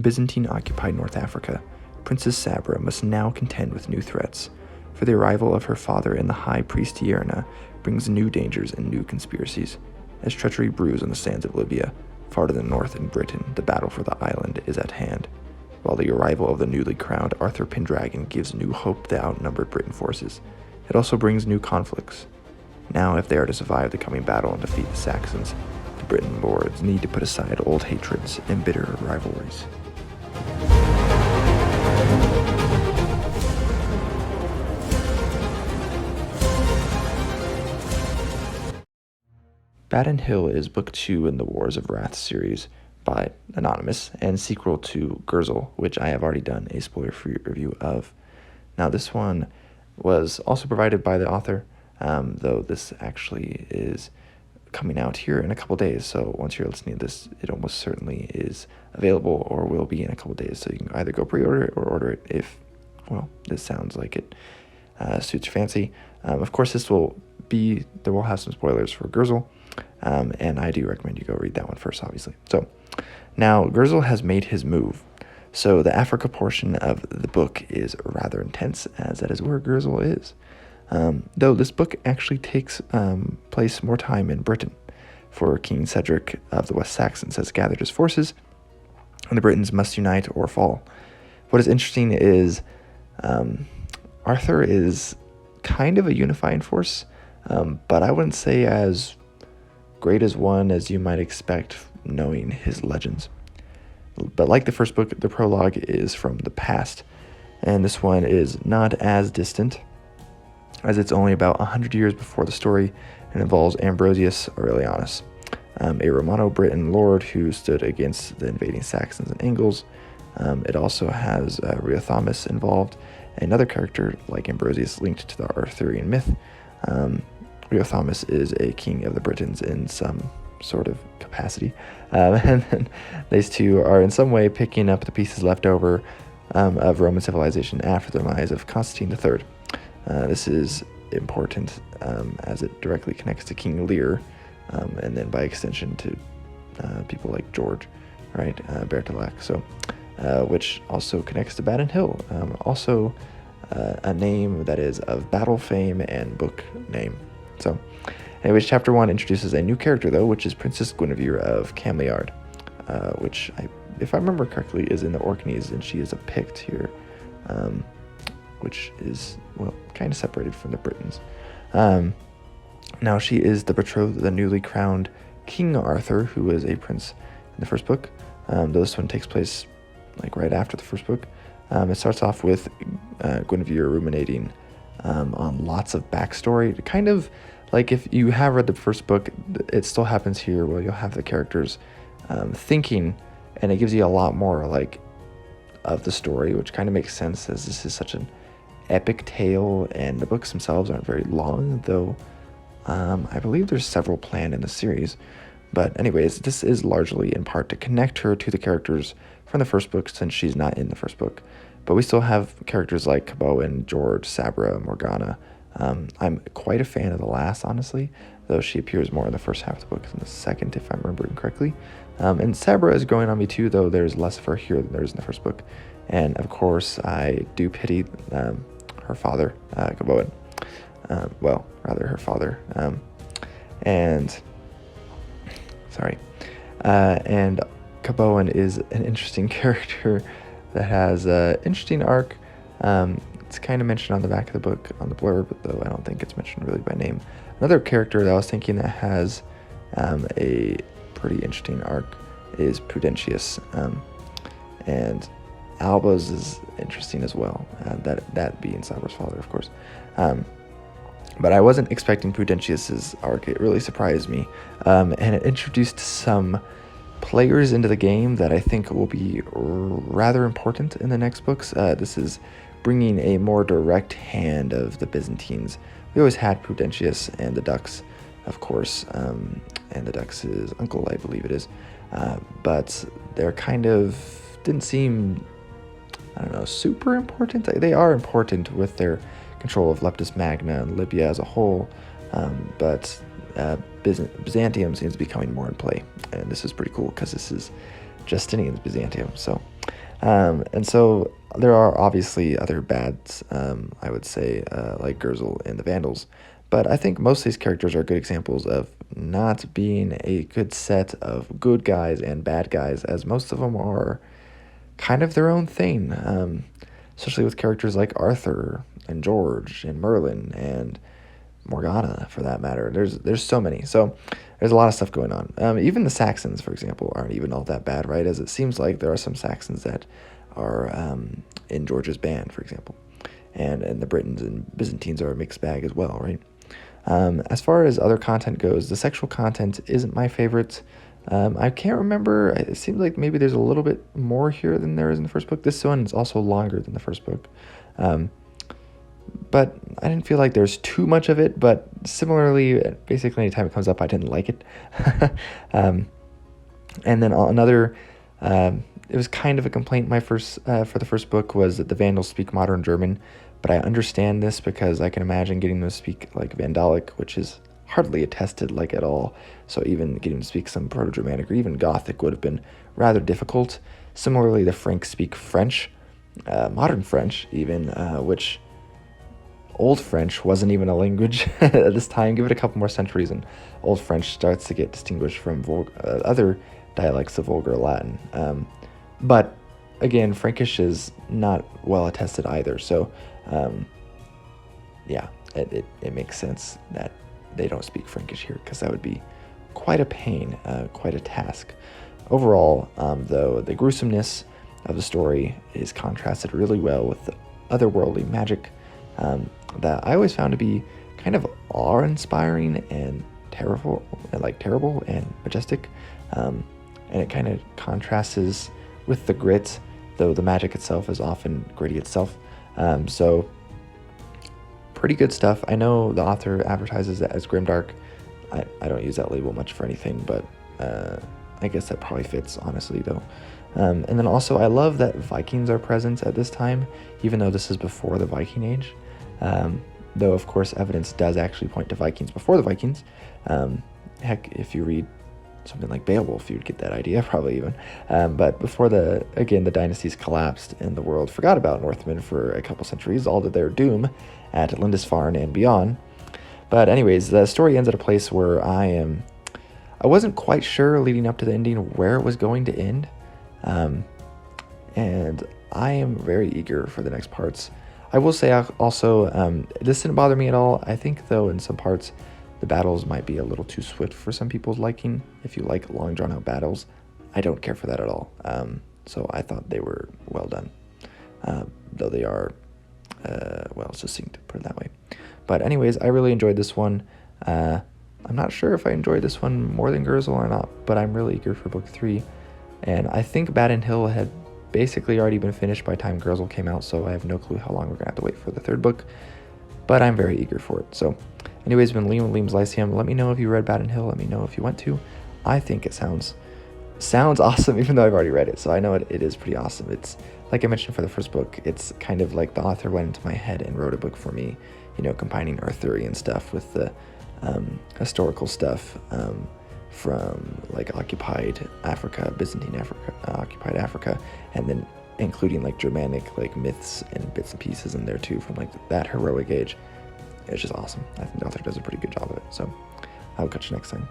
Byzantine-occupied North Africa, Princess Sabra must now contend with new threats, for the arrival of her father and the high priest Ierna brings new dangers and new conspiracies. As treachery brews on the sands of Libya, far to the north in Britain, the battle for the island is at hand. While the arrival of the newly crowned Arthur Pendragon gives new hope to the outnumbered Briton forces, it also brings new conflicts. Now, if they are to survive the coming battle and defeat the Saxons, the Briton lords need to put aside old hatreds and bitter rivalries. Badon Hill is Book 2 in the Wars of Wrath series by Anonymous, and sequel to Gurzil, which I have already done a spoiler-free review of. Now, this one was also provided by the author, though this actually is coming out here in a couple days, so once you're listening to this, it almost certainly is available or will be in a couple days, so you can either go pre-order it or order it if, well, this sounds like it suits your fancy. Of course, there will have some spoilers for Gurzil, and I do recommend you go read that one first, obviously. So, now, Gurzil has made his move, so the Africa portion of the book is rather intense, as that is where Gurzil is. Though this book actually takes place more time in Britain, for King Cedric of the West Saxons has gathered his forces, and the Britons must unite or fall. What is interesting is Arthur is kind of a unifying force, but I wouldn't say as great as one as you might expect knowing his legends. But like the first book, the prologue is from the past, and this one is not as distant, as it's only about 100 years before the story and involves Ambrosius Aurelianus, a Romano-Briton lord who stood against the invading Saxons and Angles. It also has Riothamus involved, another character like Ambrosius linked to the Arthurian myth. Riothamus is a king of the Britons in some sort of capacity, and then these two are in some way picking up the pieces left over of Roman civilization after the demise of Constantine III. This is important as it directly connects to King Lear, and then by extension to people like George, right, Bertilac, so which also connects to Badon Hill, also a name that is of battle fame and book name. So, anyways, chapter 1 introduces a new character, though, which is Princess Guinevere of Cameliard, which, if I remember correctly, is in the Orkneys, and she is a Pict here, which is, well, kind of separated from the Britons. Now, she is the betrothed of the newly crowned King Arthur, who is a prince in the first book, though this one takes place, like, right after the first book. It starts off with Guinevere ruminating on lots of backstory, kind of like if you have read the first book, it still happens here where you'll have the characters thinking, and it gives you a lot more like of the story, which kind of makes sense as this is such an epic tale, and the books themselves aren't very long, though I believe there's several planned in the series. But anyways, this is largely in part to connect her to the characters from the first book, since she's not in the first book. But we still have characters like Caboin, George, Sabra, Morgana. I'm quite a fan of the last, honestly, though she appears more in the first half of the book than the second, if I'm remembering correctly. And Sabra is growing on me too, though there's less of her here than there is in the first book. And of course, I do pity her father, Caboin. Well, rather her father. And Caboin is an interesting character that has an interesting arc. It's kind of mentioned on the back of the book, on the blurb, though I don't think it's mentioned really by name. Another character that I was thinking that has a pretty interesting arc is Prudentius, and Alba's is interesting as well, that being Sabra's father, of course. But I wasn't expecting Prudentius's arc. It really surprised me, and it introduced some players into the game that I think will be rather important in the next books. This is bringing a more direct hand of the Byzantines. We always had Prudentius and the Ducks, of course, and the Ducks' uncle, I believe it is, but they're kind of didn't seem, I don't know, super important. They are important with their control of Leptis Magna and Libya as a whole, but Byzantium seems to be coming more in play, and this is pretty cool because this is Justinian's Byzantium. So And so there are obviously other bads, I would say, like Gurzil and the Vandals. But I think most of these characters are good examples of not being a good set of good guys and bad guys, as most of them are kind of their own thing, especially with characters like Arthur and George and Merlin and Morgana, for that matter. There's so many. So there's a lot of stuff going on. Even the Saxons, for example, aren't even all that bad, right? As it seems like there are some Saxons that are in George's band, for example. And the Britons and Byzantines are a mixed bag as well, right? As far as other content goes, the sexual content isn't my favorite. I can't remember. It seems like maybe there's a little bit more here than there is in the first book. This one is also longer than the first book. But I didn't feel like there's too much of it. But similarly, basically anytime it comes up, I didn't like it. And then another, it was kind of a complaint for the first book, was that the Vandals speak modern German. But I understand this because I can imagine getting them to speak like Vandalic, which is hardly attested like at all. So even getting them to speak some Proto-Germanic or even Gothic would have been rather difficult. Similarly, the Franks speak French, modern French even, which Old French wasn't even a language at this time. Give it a couple more centuries and Old French starts to get distinguished from other dialects of Vulgar Latin. But again, Frankish is not well attested either. So yeah, it makes sense that they don't speak Frankish here, because that would be quite a pain, quite a task. Overall, though, the gruesomeness of the story is contrasted really well with the otherworldly magic that I always found to be kind of awe-inspiring and terrible and majestic. And it kind of contrasts with the grit, though the magic itself is often gritty itself. So pretty good stuff. I know the author advertises it as grimdark. I don't use that label much for anything, but I guess that probably fits, honestly, though. And then also, I love that Vikings are present at this time, even though this is before the Viking Age. Though, of course, evidence does actually point to Vikings before the Vikings. Heck, if you read something like Beowulf, you'd get that idea, probably even. But before the dynasties collapsed and the world forgot about Northmen for a couple centuries, all to their doom at Lindisfarne and beyond. But anyways, the story ends at a place where I wasn't quite sure leading up to the ending where it was going to end. And I am very eager for the next parts. I will say also, this didn't bother me at all. I think, though, in some parts, the battles might be a little too swift for some people's liking. If you like long, drawn-out battles, I don't care for that at all. So I thought they were well done, though they are, succinct, put it that way. But anyways, I really enjoyed this one. I'm not sure if I enjoyed this one more than Gurzil or not, but I'm really eager for book 3. And I think Badon Hill had basically already been finished by the time Gurzil came out, so I have no clue how long we're going to have to wait for the 3rd book. But I'm very eager for it. So anyways, been Liam with Liam's Lyceum. Let me know if you read Badon Hill. Let me know if you want to. I think it sounds awesome, even though I've already read it. So I know it is pretty awesome. It's, like I mentioned for the first book, it's kind of like the author went into my head and wrote a book for me, combining Arthurian stuff with the historical stuff from like occupied Africa, Byzantine Africa, occupied Africa, and then including like Germanic like myths and bits and pieces in there too from like that heroic age. It's just awesome. I think the author does a pretty good job of it. So I'll catch you next time.